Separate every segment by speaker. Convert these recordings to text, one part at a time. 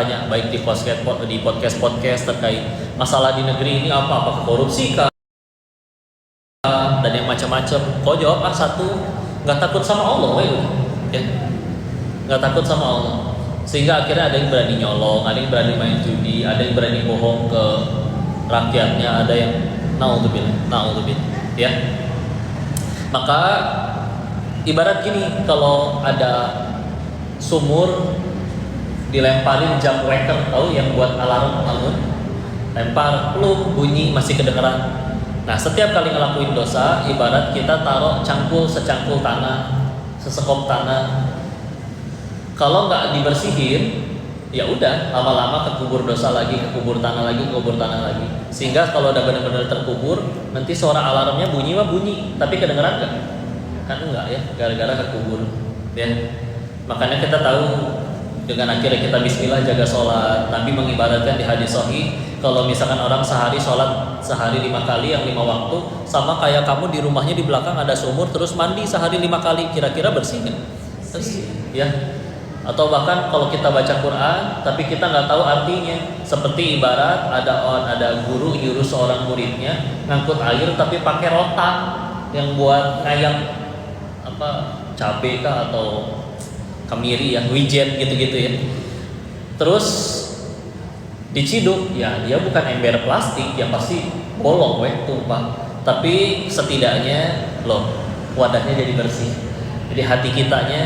Speaker 1: banyak, baik di podcast terkait masalah di negeri ini apa korupsi kah dan yang macam-macam. Kau jawab satu, nggak takut sama Allah, ya, nggak takut sama Allah. Sehingga akhirnya ada yang berani nyolong, ada yang berani main judi, ada yang berani bohong ke rakyatnya, ada yang naudzubillah, ya. Maka ibarat gini, kalau ada sumur dilemparin jam waker, tahu yang buat alarm bangun, lempar, pluk, bunyi masih kedengeran. Nah, setiap kali ngelakuin dosa, ibarat kita taruh secangkul tanah, sesekop tanah. Kalau nggak dibersihin, ya udah lama-lama kekubur dosa lagi, kekubur tanah lagi. Sehingga kalau udah benar-benar terkubur, nanti suara alarmnya bunyi, tapi kedengeran nggak? Kan enggak ya, gara-gara kekubur. Ya, makanya kita tahu dengan akhirnya kita bismillah jaga sholat. Nabi mengibaratkan di hadis sahih, kalau misalkan orang sholat sehari 5 kali yang 5 waktu, sama kayak kamu di rumahnya di belakang ada sumur terus mandi sehari 5 kali, kira-kira bersih nggak? Bersih, ya. Atau bahkan kalau kita baca Quran tapi kita nggak tahu artinya, seperti ibarat ada guru nyuruh seorang muridnya ngangkut air tapi pakai rotan yang buat ngayam cabai kah atau kemiri ya, wijen gitu-gitu ya. Terus diciduk, ya dia bukan ember plastik yang pasti bolong tumpah, tapi setidaknya wadahnya jadi bersih. Jadi hati kitanya,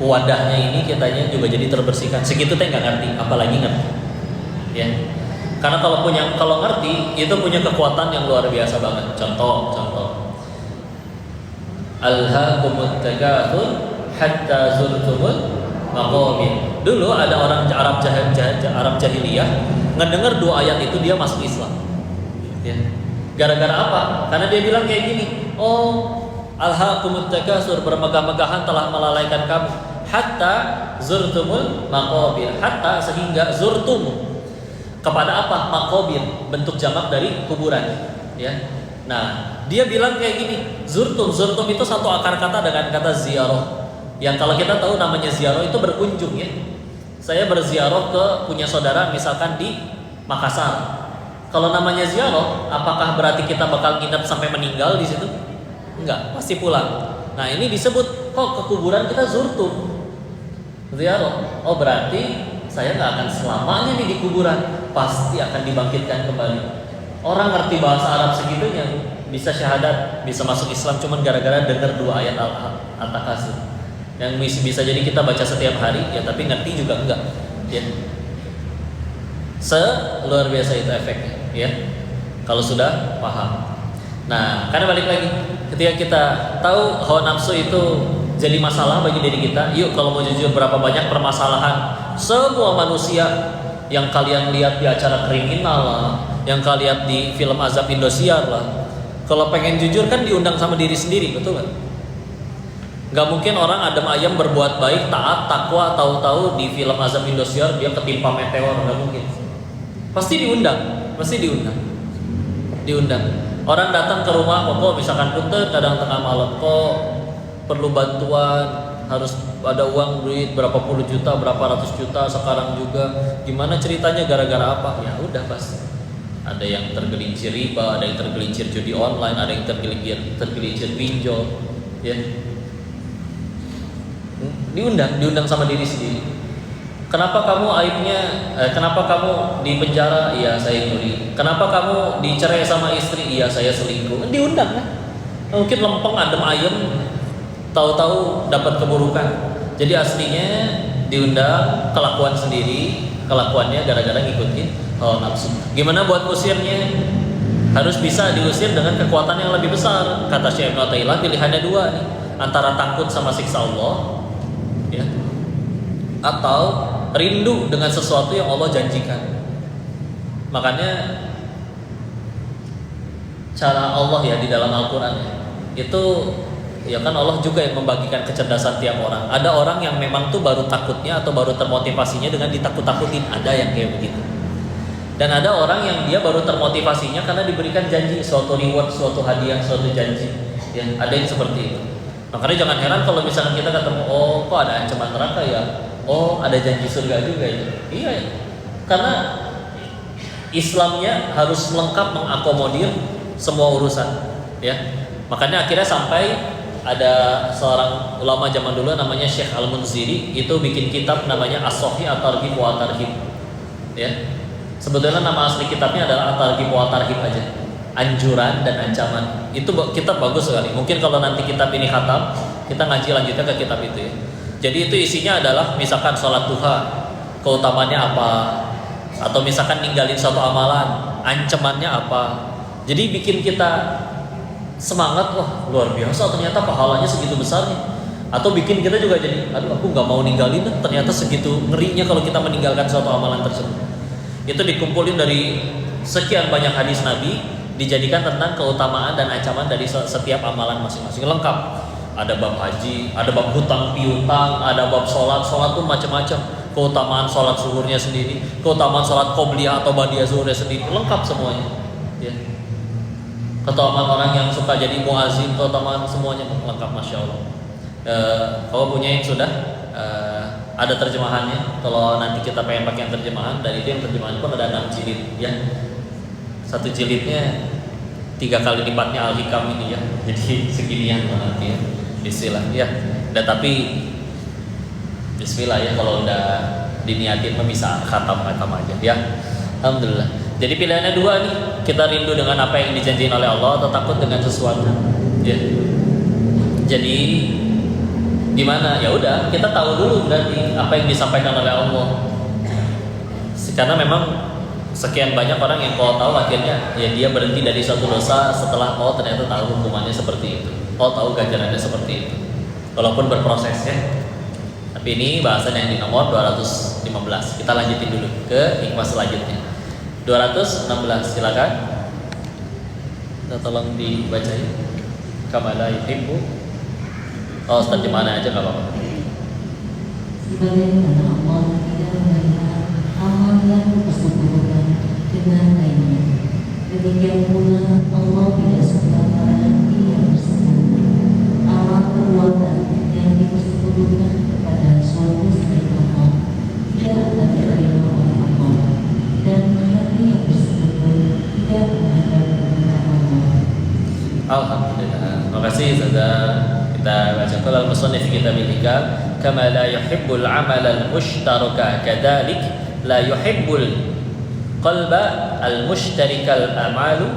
Speaker 1: wadahnya ini kitanya juga jadi terbersihkan. Segitu teh nggak ngerti, apalagi ngerti, ya. Karena kalau ngerti itu punya kekuatan yang luar biasa banget. Contoh, alhaakumut takatsur hatta zurtumul maqabir. Dulu ada orang Arab jahiliyah ngedengar 2 ayat itu dia masuk Islam, ya. Gara-gara apa? Karena dia bilang kayak gini, alhaakumut takatsur, bermegah-megahan telah melalaikan kamu, hatta zurtumul maqabir, hatta sehingga zurtum kepada apa? Maqabir, bentuk jamak dari kuburan, ya. Nah, dia bilang kayak gini, zurtum itu satu akar kata dengan kata ziarah. Yang kalau kita tahu namanya ziarah itu berkunjung, ya. Saya berziarah ke punya saudara misalkan di Makassar. Kalau namanya ziarah, apakah berarti kita bakal nginep sampai meninggal di situ? Enggak, pasti pulang. Nah, ini disebut kok ke kuburan kita zurtum, ziarah. Oh, berarti saya nggak akan selamanya nih di kuburan, pasti akan dibangkitkan kembali. Orang ngerti bahasa Arab segitunya, bisa syahadat, bisa masuk Islam cuman gara-gara dengar 2 ayat At-Takatsur. Yang bisa jadi kita baca setiap hari, ya, tapi ngerti juga enggak, ya. Luar biasa itu efeknya, ya, kalau sudah paham. Nah, karena balik lagi, ketika kita tahu hawa nafsu itu jadi masalah bagi diri kita, yuk kalau mau jujur, berapa banyak permasalahan semua manusia yang kalian lihat di acara kriminal lah, yang kalian lihat di film azab Indosiar lah. Kalau pengen jujur kan diundang sama diri sendiri, betul kan? Gak mungkin orang adem ayam berbuat baik, taat, takwa, tahu-tahu di film azab Indosiar dia ketimpa meteor, gak mungkin. Pasti diundang. Orang datang ke rumah, kok misalkan punten kadang tengah malam, kok perlu bantuan, harus ada uang duit berapa puluh juta, berapa ratus juta sekarang juga. Gimana ceritanya, gara-gara apa? Ya udah, pasti ada yang tergelincir riba, ada yang tergelincir judi online, ada yang tergelincir pinjol, ya. Diundang sama diri sendiri. Kenapa kamu kenapa kamu di penjara? Iya, saya nyuri. Kenapa kamu dicerai sama istri? Iya, saya selingkuh. Diundang kan? Mungkin lempeng adem ayem, tahu-tahu dapat keburukan. Jadi aslinya diundang, kelakuannya gara-gara ngikutin hawa nafsu. Gimana buat usirnya? Harus bisa diusir dengan kekuatan yang lebih besar. Kata Syekh Ibnu Athaillah, pilihannya 2 nih, antara takut sama siksa Allah, ya, atau rindu dengan sesuatu yang Allah janjikan. Makanya cara Allah ya di dalam Al-Quran itu, ya kan Allah juga yang membagikan kecerdasan tiap orang. Ada orang yang memang tuh baru takutnya atau baru termotivasinya dengan ditakut-takutin, ada yang kayak begitu. Dan ada orang yang dia baru termotivasinya karena diberikan janji, suatu reward, suatu hadiah, suatu janji, ya, ada yang seperti itu. Makanya jangan heran kalau misalkan kita ketemu, kok ada ancaman neraka ya, ada janji surga juga ya. Iya ya. Karena Islamnya harus lengkap mengakomodir semua urusan, ya. Makanya akhirnya sampai ada seorang ulama zaman dulu namanya Syekh Al-Munziri, itu bikin kitab namanya As-Sahih At-Targhib wa At-Tarhib. Ya. Sebetulnya nama asli kitabnya adalah At-Targhib wa At-Tarhib aja. Anjuran dan ancaman. Itu kitab bagus sekali. Mungkin kalau nanti kitab ini khatam, kita ngaji lanjutnya ke kitab itu ya. Jadi itu isinya adalah misalkan sholat duha, keutamannya apa, atau misalkan ninggalin suatu amalan, ancamannya apa. Jadi bikin kita semangat, wah luar biasa ternyata pahalanya segitu besarnya. Atau bikin kita juga jadi, aduh aku nggak mau ninggalin, ternyata segitu ngerinya kalau kita meninggalkan suatu amalan tersebut. Itu dikumpulin dari sekian banyak hadis Nabi, dijadikan tentang keutamaan dan ancaman dari setiap amalan masing-masing, lengkap. Ada bab haji, ada bab hutang piutang, ada bab sholat tuh macam-macam. Keutamaan sholat zuhurnya sendiri, keutamaan sholat qobliyah atau ba'diyah zuhurnya sendiri, lengkap semuanya. Ya. Keutamaan orang yang suka jadi muazin, keutamaan semuanya lengkap, masya Allah. Kalau punya yang sudah ada terjemahannya. Kalau nanti kita pengen pakai yang terjemahan, dan itu yang terjemahan pun ada 6 jilid, ya. Satu jilidnya 3 kali lipatnya Al-Hikam ini ya. Jadi seginian nanti ya. Bismillah ya. Dan tapi Bismillah ya, kalau udah diniatin bisa khatam aja ya. Alhamdulillah. Jadi pilihannya 2 nih, kita rindu dengan apa yang dijanjiin oleh Allah atau takut dengan sesuatu. Ya. Jadi gimana? Ya udah, kita tahu dulu berarti apa yang disampaikan oleh Allah. Karena memang sekian banyak orang yang kalau tahu akhirnya ya dia berhenti dari suatu dosa setelah ternyata tahu hukumannya seperti itu. Tahu ganjarannya seperti itu. Walaupun berproses ya. Tapi ini bahasan yang di nomor 215. Kita lanjutin dulu ke hikmah selanjutnya. 216, silakan. Kita tolong dibacain. Kamala yuhibbu. Terjemahannya aja enggak apa-apa.
Speaker 2: Sebagaimana Allah tidak menerima amal yang bersekutukan dengan lainnya, demikian pula Allah tidak suka barang yang bersekutu. Amal perbuatan yang dipersekutukan kepada suatu selain Allah tidak akan diterima oleh Allah, dan hati yang bersekutu tidak menghadap kepada Allah.
Speaker 1: Alhamdulillah. Terima kasih sudah kita baca. Qala al-musannif fi kitabil hikam, kama la yuhibbul amal al-mushtaraka kadzalik la yuhibbul qalba al-mushtarikal amalu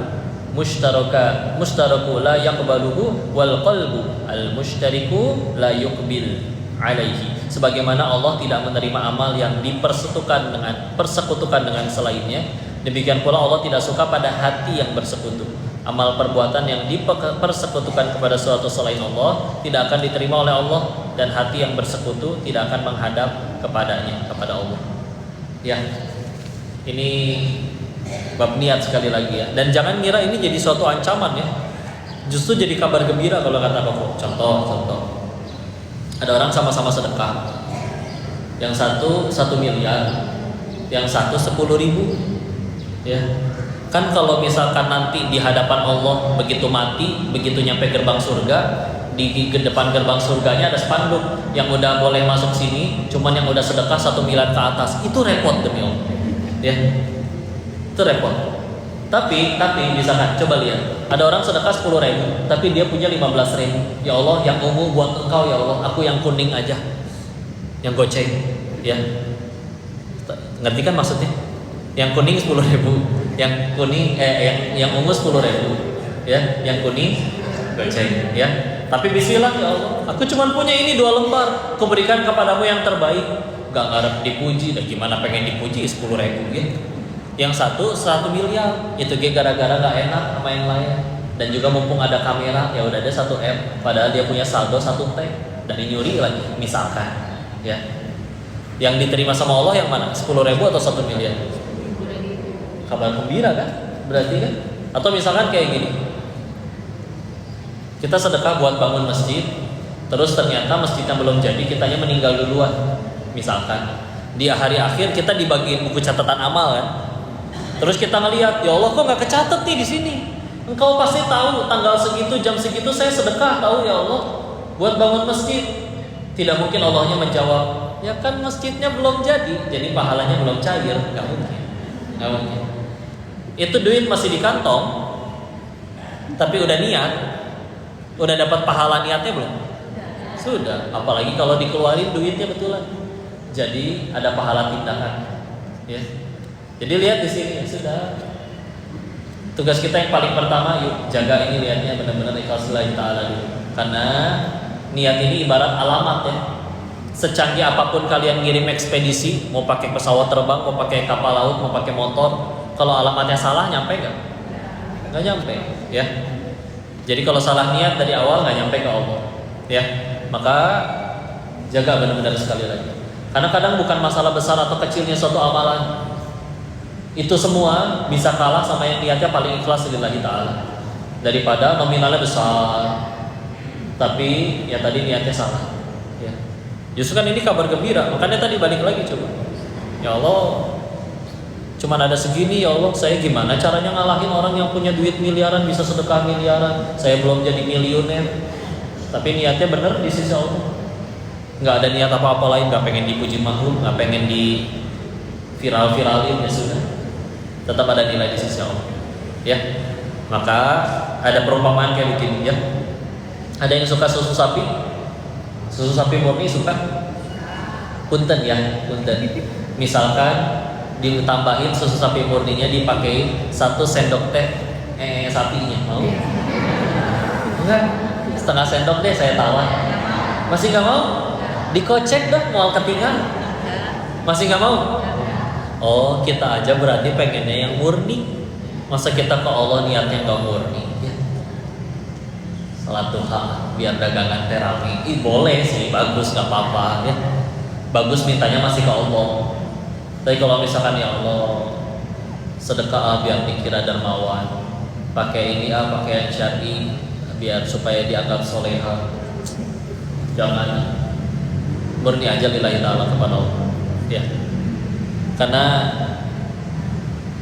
Speaker 1: mushtaraku la yaqbaluhu wal qalbu al-mushtariku la yuqbil alaihi. Sebagaimana Allah tidak menerima amal yang persekutukan dengan selainnya, demikian pula Allah tidak suka pada hati yang bersekutu. Amal perbuatan yang dipersekutukan kepada suatu selain Allah tidak akan diterima oleh Allah, dan hati yang bersekutu tidak akan menghadap kepadanya, kepada Allah. Ya, ini bab niat sekali lagi ya. Dan jangan ngira ini jadi suatu ancaman ya. Justru jadi kabar gembira kalau kata Koko. Contoh. Ada orang sama-sama sedekah. Yang satu 1 miliar, yang satu 10.000. Ya. Kan kalau misalkan nanti di hadapan Allah begitu mati, begitu nyampe gerbang surga, di depan gerbang surganya ada spanduk yang udah boleh masuk sini, cuman yang udah sedekah 1 miliar ke atas. Itu repot demi Allah. Ya. Itu repot. Tapi misalkan coba lihat, ada orang sedekah 10.000, tapi dia punya 15.000. Ya Allah, yang ungu buat engkau ya Allah, aku yang kuning aja, yang goceng. Ya. Ngerti kan maksudnya? Yang kuning 10.000. Yang kuning yang ungu 10.000 ya, yang kuning goceng ya. Tapi bismillah ya Allah, aku cuma punya ini 2 lembar, aku berikan kepadamu yang terbaik. Gak ngarep dipuji, dan gimana pengen dipuji 10.000 ya. Yang satu 1 miliar, itu gara-gara gak enak sama yang lain. Dan juga mumpung ada kamera, ya udah ada 1M, padahal dia punya saldo 1T, dari nyuri lagi misalkan ya. Yang diterima sama Allah yang mana? 10.000 atau 1 miliar? Kabar gembira kan? Berarti kan? Atau misalkan kayak gini, kita sedekah buat bangun masjid, terus ternyata masjidnya belum jadi, kitanya meninggal duluan. Misalkan di hari akhir kita dibagiin buku catatan amal kan, terus kita ngelihat, ya Allah kok nggak kecatat nih di sini? Engkau pasti tahu tanggal segitu, jam segitu saya sedekah, tahu ya Allah, buat bangun masjid. Tidak mungkin Allahnya menjawab, Ya kan masjidnya belum jadi pahalanya belum cair, nggak mungkin. Itu duit masih di kantong, tapi udah niat, udah dapat pahala niatnya belum? Sudah. Apalagi kalau dikeluarin duitnya betulan, jadi ada pahala tindakan. Ya. Jadi lihat di sini, sudah. Tugas kita yang paling pertama, yuk jaga ini, lihatnya benar-benar ikhlas lillahi ta'ala dulu. Karena niat ini ibarat alamat ya. Secanggih apapun kalian ngirim ekspedisi, mau pakai pesawat terbang, mau pakai kapal laut, mau pakai motor, kalau alamatnya salah nyampe nggak? Nggak nyampe, ya. Jadi kalau salah niat dari awal nggak nyampe ke Allah, ya. Maka jaga benar-benar sekali lagi. Karena kadang bukan masalah besar atau kecilnya suatu amalan, itu semua bisa kalah sama yang niatnya paling ikhlas lillahi ta'ala, daripada nominalnya besar tapi ya tadi niatnya salah, ya. Justru kan ini kabar gembira, makanya tadi balik lagi coba. Ya Allah, cuman ada segini, ya Allah, saya gimana caranya ngalahin orang yang punya duit miliaran, bisa sedekah miliaran, saya belum jadi miliuner. Tapi niatnya bener di sisi Allah, nggak ada niat apa-apa lain, nggak pengen dipuji makhluk, nggak pengen di viral-viralin, ya sudah, tetap ada nilai di sisi Allah, ya. Maka ada perumpamaan kayak begini, ya. Ada yang suka susu sapi murni, suka? Punten ya, punten. Misalkan ditambahin susu sapi murninya, dipakai 1 sendok teh sapinya, mau? Enggak, setengah sendok deh saya tawar. Masih nggak mau? Dikocek dong, mau ketinggalan. Masih nggak mau? Oh, kita aja berarti pengennya yang murni. Masa kita ke Allah niatnya nggak murni? Ya. Salat duha biar dagangan terapi, boleh sih, bagus, nggak apa-apa, ya. Bagus mintanya masih ke Allah. Tapi kalau misalkan ya Allah, sedekah biar dikira dermawan, pakai ini pakaian syar'i biar supaya dianggap soleha. Jangan, murni aja lillahi ta'ala kepada Allah, ya. Karena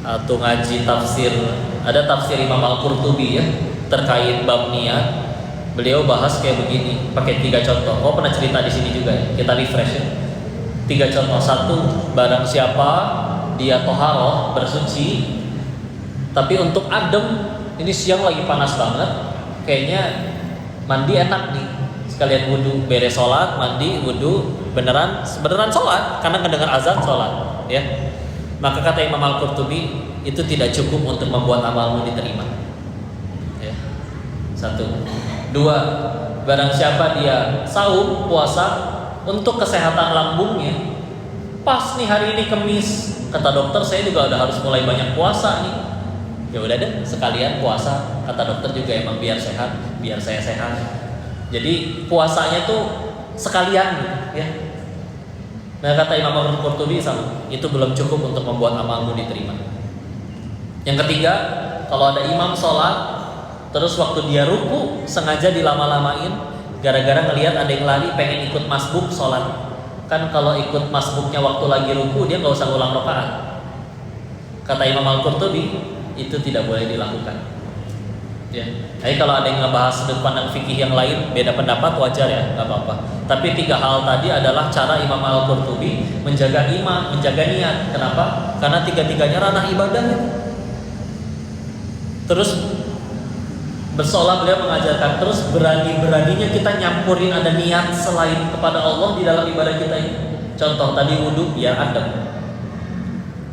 Speaker 1: atau ngaji tafsir, ada tafsir Imam Al-Qurtubi ya terkait bab niat. Beliau bahas kayak begini, pakai 3 contoh. Oh, pernah cerita di sini juga ya. Kita refresh ya. 3 contoh. 1, barang siapa dia toharoh, bersuci, tapi untuk adem, ini siang lagi panas banget, kayaknya mandi enak nih, sekalian wudu, beres sholat, mandi, wudu, beneran sholat, karena mendengar azan sholat, ya. Maka kata Imam Al-Qurtubi, itu tidak cukup untuk membuat amalmu diterima, ya. 1. 2, barang siapa dia saum, puasa untuk kesehatan lambungnya, pas nih hari ini Kemis, kata dokter saya juga udah harus mulai banyak puasa nih, ya udah deh sekalian puasa, kata dokter juga emang biar sehat, biar saya sehat, jadi puasanya tuh sekalian, ya. Nah, kata Imam Al-Qurtubi sama, itu belum cukup untuk membuat amalmu diterima. Yang ketiga, kalau ada imam sholat, terus waktu dia ruku sengaja dilama-lamain, gara-gara ngelihat ada yang lari pengen ikut masbuk sholat. Kan kalau ikut masbuknya waktu lagi ruku, dia nggak usah ulang rakaat. Kata Imam Al-Qurtubi, itu tidak boleh dilakukan, ya. Jadi kalau ada yang ngebahas sudut pandang fikih yang lain, beda pendapat, wajar ya, nggak apa-apa. Tapi 3 hal tadi adalah cara Imam Al-Qurtubi menjaga iman, menjaga niat. Kenapa? Karena 3-tiganya ranah ibadah. Terus bersolat, beliau mengajarkan, terus berani-beraninya kita nyampurin ada niat selain kepada Allah di dalam ibadah kita ini. Contoh tadi wudu biar adem,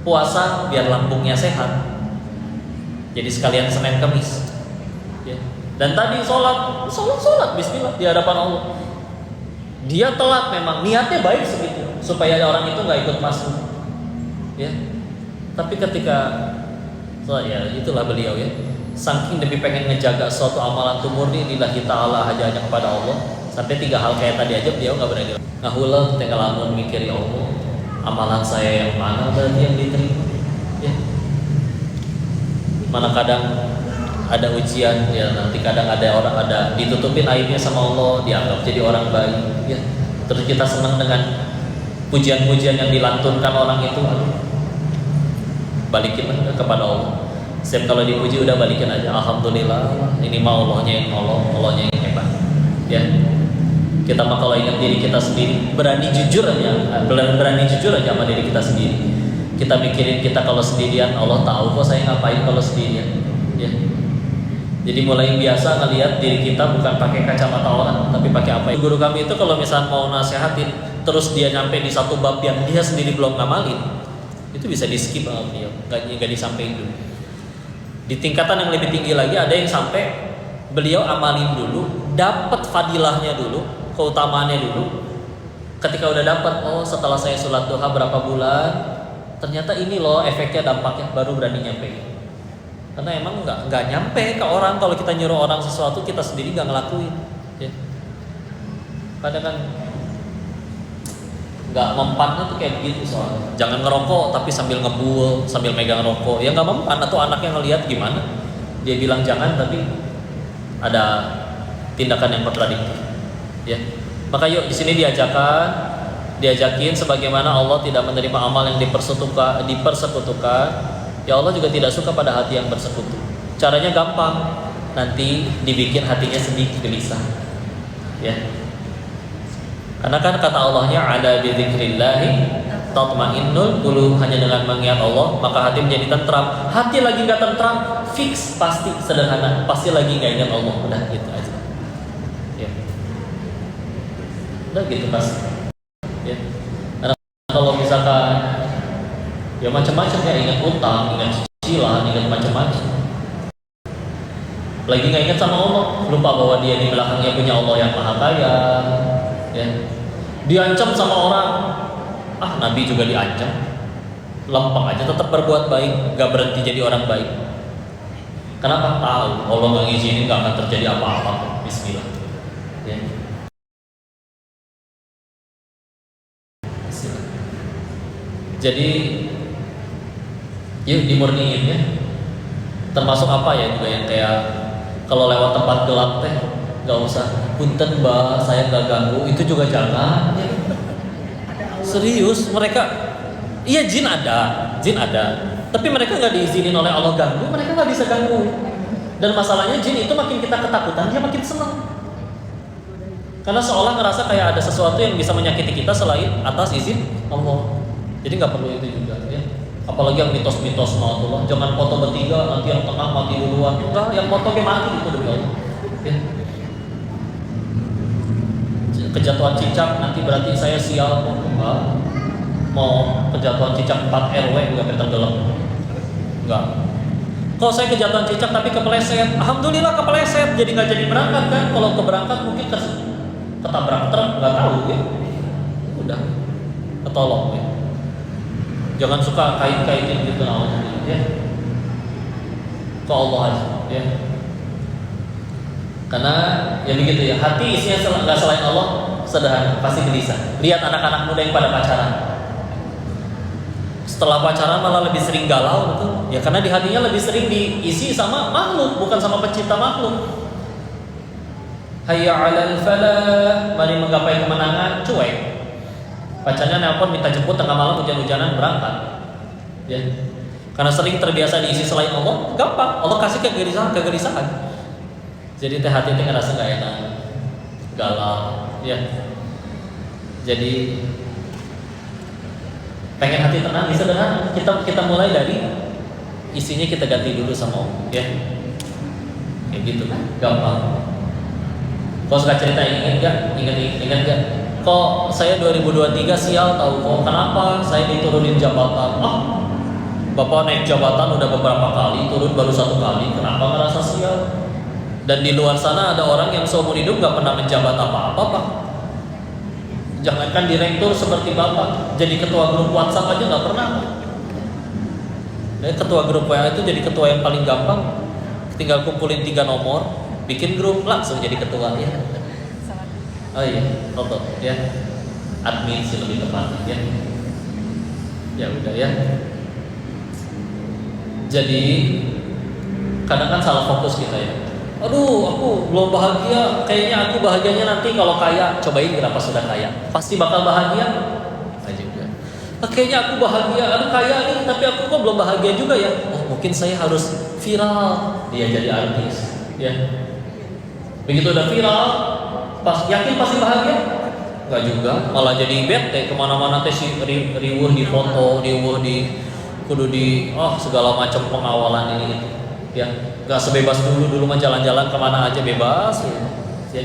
Speaker 1: puasa biar lambungnya sehat, jadi sekalian Senin Kemis, ya. Dan tadi sholat bismillah di hadapan Allah. Dia telat memang, niatnya baik segitu supaya orang itu nggak ikut masuk, ya. Tapi ketika ya itulah beliau ya, saking lebih pengen ngejaga suatu amalan tuh murni lillahi ta'ala hanya kepada Allah, sampai 3 hal kayak tadi aja beliau nggak berani ngahulah tinggal lamun mikir, ya Allah, amalan saya yang mana berarti yang diterima, ya. Mana kadang ada ujian, ya, nanti kadang ada orang ada ditutupin aibnya sama Allah, dianggap jadi orang baik, ya. Terus kita senang dengan pujian-pujian yang dilantunkan orang itu, balikin kepada Allah. Setiap kalau dipuji udah balikin aja, alhamdulillah, ini mah Allahnya yang nolong, Allahnya yang hebat, ya. Kita mah kalau ingat diri kita sendiri, berani jujur aja sama diri kita sendiri. Kita mikirin kita kalau sendirian, Allah tahu kok saya ngapain kalau sendirian. Ya. Jadi mulai biasa ngelihat diri kita bukan pakai kacamata orang, tapi pakai apa? Guru kami itu kalau misalnya mau nasihatin, terus dia nyampe di satu bab yang dia sendiri belum ngamalin, itu bisa di skip sama beliau, nggak disampaikan dulu. Di tingkatan yang lebih tinggi lagi ada yang sampai beliau amalin dulu, dapat fadilahnya dulu, keutamaannya dulu. Ketika udah dapat, oh setelah saya sholat duha berapa bulan, ternyata ini loh efeknya, dampaknya, baru berani nyampe. Karena emang nggak nyampe ke orang. Kalau kita nyuruh orang sesuatu, kita sendiri nggak ngelakuin. Ya. Kadang kan nggak mempannya tuh kayak begitu soalnya. Jangan ngerokok tapi sambil ngebul, sambil megang rokok, ya nggak mempan. Atau anaknya ngelihat gimana? Dia bilang jangan, tapi ada tindakan yang kontradiktif. Ya. Maka yuk di sini diajakin sebagaimana Allah tidak menerima amal yang dipersekutukan. Ya Allah juga tidak suka pada hati yang bersekutu. Caranya gampang, nanti dibikin hatinya sedikit gelisah. Ya. Karena kan kata Allahnya ada bi dzikrillahi tatmainnul qulub, hanya dengan mengingat Allah maka hati menjadi tentram. Hati lagi nggak tentram, fix pasti sederhana, pasti lagi nggak ingat Allah. Udah gitu aja. Ya. Udah gitu pasti. Ya. Karena kalau misalkan ya macam-macam ya, ingat utang, ingat cicilan, ingat macam-macam. Lagi nggak ingat sama Allah, lupa bahwa dia di belakangnya punya Allah yang maha kaya. Ya. Diancam sama orang, Nabi juga diancam, lempeng aja tetap berbuat baik, nggak berhenti jadi orang baik. Kenapa? Tahu Allah nggak ngizinin, nggak akan terjadi apa-apa. Bismillah. Ya. Bismillah. Jadi yuk dimurniin ya. Termasuk apa ya juga yang kayak kalau lewat tempat gelap teh nggak usah punten mbak, saya nggak ganggu, itu juga jangan. Serius mereka, iya jin ada, tapi mereka nggak diizinin oleh Allah ganggu, mereka nggak bisa ganggu. Dan masalahnya jin itu makin kita ketakutan, dia makin senang. Karena seolah ngerasa kayak ada sesuatu yang bisa menyakiti kita selain atas izin Allah. Jadi nggak perlu itu juga ya. Apalagi yang mitos-mitos mautullah, jangan foto bertiga nanti yang tengah mati duluan. Enggak, yang foto ke mati itu demi Allah. Ya. Kejatuhan cicak nanti berarti saya sial kok. Enggak. Mau kejatuhan cicak 4 RW juga tenggelam. Enggak. Kalau saya kejatuhan cicak tapi kepleset, alhamdulillah kepleset, jadi nggak jadi berangkat kan. Kalau keberangkat mungkin ketabrak truk, nggak tahu ya. Udah ketolong ya. Jangan suka kait-kaitin gitu ya. Ke Allah aja ya. Karena ya begitu ya, hati isinya nggak selain Allah sederhana, pasti gelisah. Lihat anak-anak muda yang pada pacaran, setelah pacaran malah lebih sering galau, betul? Ya karena di hatinya lebih sering diisi sama makhluk, bukan sama pencipta makhluk. Hayya 'alal falah, mari menggapai kemenangan, cuek. Pacarnya nelpon minta jemput tengah malam hujan-hujanan berangkat. Ya. Karena sering terbiasa diisi selain Allah, gampang. Allah kasih kegelisahan. Jadi hati itu ngerasa nggak enak, galau, ya. Jadi pengen hati tenang, sederhana. Kita mulai dari isinya kita ganti dulu sama Allah, ya. Kayak gitu, gampang. Kau suka cerita ingat nggak? Kok saya 2023 sial tahu kok kenapa saya diturunin jabatan? Bapak naik jabatan udah beberapa kali, turun baru 1 kali. Kenapa ngerasa sial? Dan di luar sana ada orang yang seumur hidup nggak pernah menjabat apa-apa, Pak. Jangankan direktur seperti Bapak, jadi ketua grup WhatsApp aja nggak pernah. Ketua grup WA itu jadi ketua yang paling gampang. Tinggal kumpulin 3 nomor, bikin grup langsung jadi ketua ya. Oh iya, foto ya. Admin sih lebih tepat ya. Ya udah ya. Jadi kadang kan salah fokus kita ya. Aduh, aku belum bahagia. Kayaknya aku bahagianya nanti kalau kaya. Cobain kenapa sudah kaya? Pasti bakal bahagia. Nah juga. Kayaknya aku bahagia. Aduh kaya nih, tapi aku kok belum bahagia juga ya. Oh mungkin saya harus viral. Dia jadi artis. Ya. Begitu udah viral, Pas yakin pasti bahagia? Enggak juga, malah jadi bete kemana-mana teh si riweuh di foto, riweuh di kudu di segala macam pengawalan ini itu. Ya, enggak sebebas dulu mah jalan-jalan kemana aja bebas. Ya.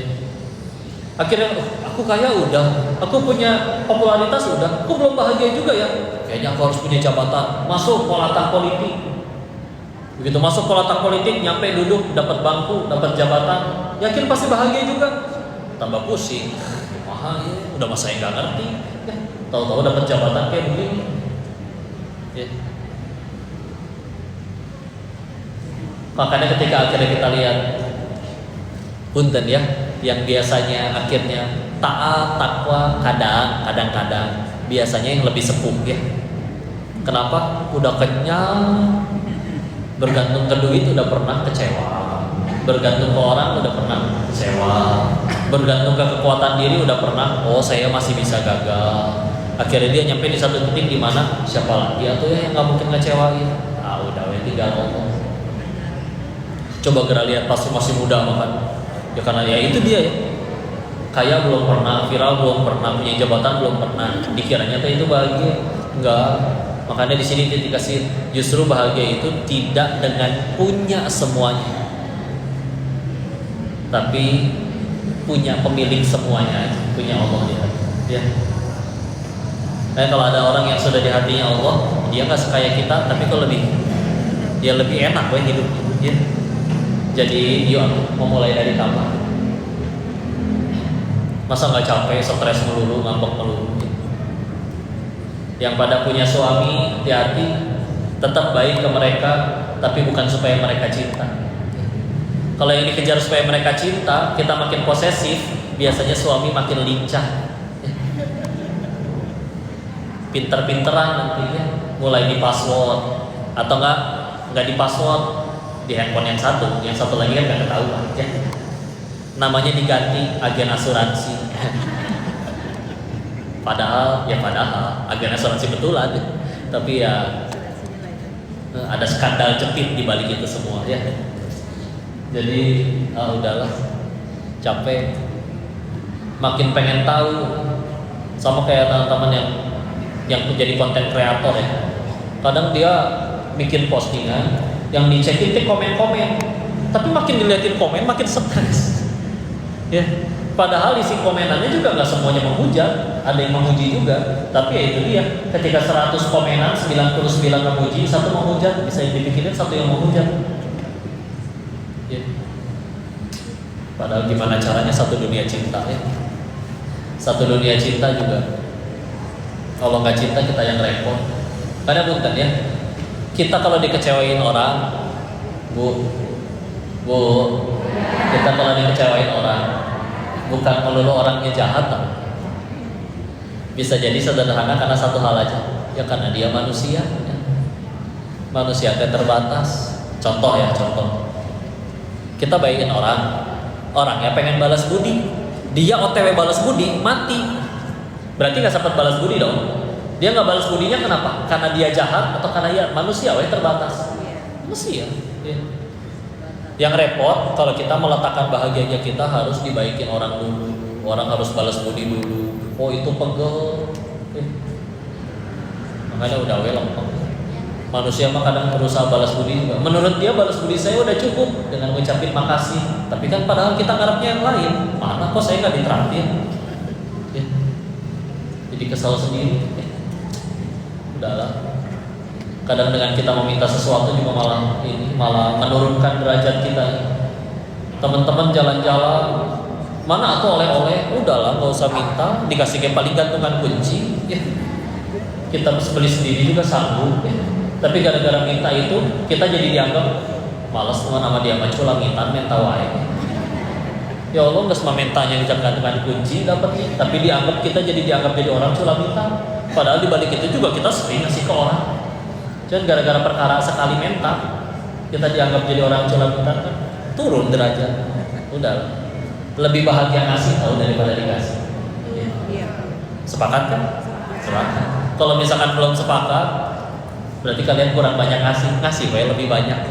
Speaker 1: Akhirnya aku kaya udah, aku punya popularitas udah, aku belum bahagia juga ya. Kayaknya aku harus punya jabatan, masuk polatang politik. Begitu masuk polatang politik, nyampe duduk, dapat bangku, dapat jabatan, yakin pasti bahagia juga. Tambah pusing, mahal ya, udah masa yang nggak ngerti. Ya, tahu-tahu dapat jabatan kayak begini. Ya. Makanya ketika akhirnya kita lihat punten ya, yang biasanya akhirnya taat, takwa, kadang-kadang biasanya yang lebih sepuh ya. Kenapa? Udah kenyang, bergantung ke duit udah pernah kecewa, bergantung ke orang udah pernah kecewa, bergantung ke kekuatan diri udah pernah, saya masih bisa gagal. Akhirnya dia nyampe di satu titik di mana siapa lagi atau ya yang nggak mungkin ngecewain. Udah tinggal ngomong. Coba gerak lihat pasti masih muda makan. Ya karena ya itu dia ya. Kaya belum pernah, viral belum pernah, punya jabatan belum pernah. Dikiranya tuh itu bahagia. Enggak. Makanya di sini dikasih justru bahagia itu tidak dengan punya semuanya. Tapi punya pemilik semuanya, punya Allah di hati. Ya. Nah, kalau ada orang yang sudah di hatinya Allah, dia nggak sekaya kita, tapi kok lebih enak hidupnya. Ya. Jadi yuk memulai dari kamar. Masa nggak capek, stres melulu, ngambek melulu. Yang pada punya suami, hati-hati, tetap baik ke mereka, tapi bukan supaya mereka cinta. Kalau yang dikejar supaya mereka cinta, kita makin posesif, biasanya suami makin lincah. Pinter-pinteran nantinya, mulai di password atau nggak di password di handphone yang satu lagi kan nggak ketahuan ya. Namanya diganti agen asuransi. Padahal agen asuransi betulan, tapi ya ada skandal jepit di balik itu semua ya. Jadi udahlah, capek, makin pengen tahu, sama kayak teman-teman yang menjadi konten kreator ya. Kadang dia bikin postingan, yang dicekin komen-komen, tapi makin dilihatin komen makin stres. Ya, padahal isi komenannya juga nggak semuanya menghujat, ada yang memuji juga. Tapi ya itu dia, ketika 100 komenan 99 memuji, satu menghujat, bisa dipikirin satu yang menghujat. Ya. Padahal gimana caranya satu dunia cinta ya? Satu dunia cinta juga. Kalau nggak cinta kita yang repot. Karena bukan ya. Kita kalau dikecewain orang, Bu, kita kalau dikecewain orang, bukan melulu orangnya jahat, bisa jadi sederhana karena satu hal aja, ya karena dia manusia, ya. Manusia kan terbatas. Contoh, kita baikin orangnya pengen balas budi, dia OTW balas budi, mati, berarti nggak sempat balas budi dong. Dia nggak balas budinya kenapa? Karena dia jahat atau karena ya manusia, terbatas. Manusia. Ya. Yang repot kalau kita meletakkan bahagianya kita harus dibaikin orang dulu, orang harus balas budi dulu. Itu pegel. Makanya udah lempeng. Manusia mah kadang berusaha balas budi juga. Menurut dia balas budi saya udah cukup dengan ngucapin makasih. Tapi kan padahal kita ngarepnya yang lain. Mana kok saya nggak ditraktir? Ya. Jadi kesal sendiri. Udahlah. Kadang dengan kita meminta sesuatu juga malah menurunkan derajat kita. Teman-teman jalan-jalan, mana atau oleh-oleh, udahlah nggak usah minta, dikasih kayak paling gantungan kunci. Ya. Kita beli sendiri juga sanggup. Ya. Tapi gara-gara minta itu kita jadi dianggap malas teman sama dia macula minta wae. Ya Allah nggak semua mentanya dicap gantungan kunci dapat nih, tapi kita dianggap jadi orang cula minta. Padahal di balik itu juga kita sering ngasih ke orang. Jangan gara-gara perkara sekali minta kita dianggap jadi orang cula minta kan turun derajat. Udah lebih bahagia ngasih tahu daripada dikasih. Iya. Sepakat kan? Sepakat. Kalau misalkan belum sepakat, berarti kalian kurang banyak ngasih lebih banyak.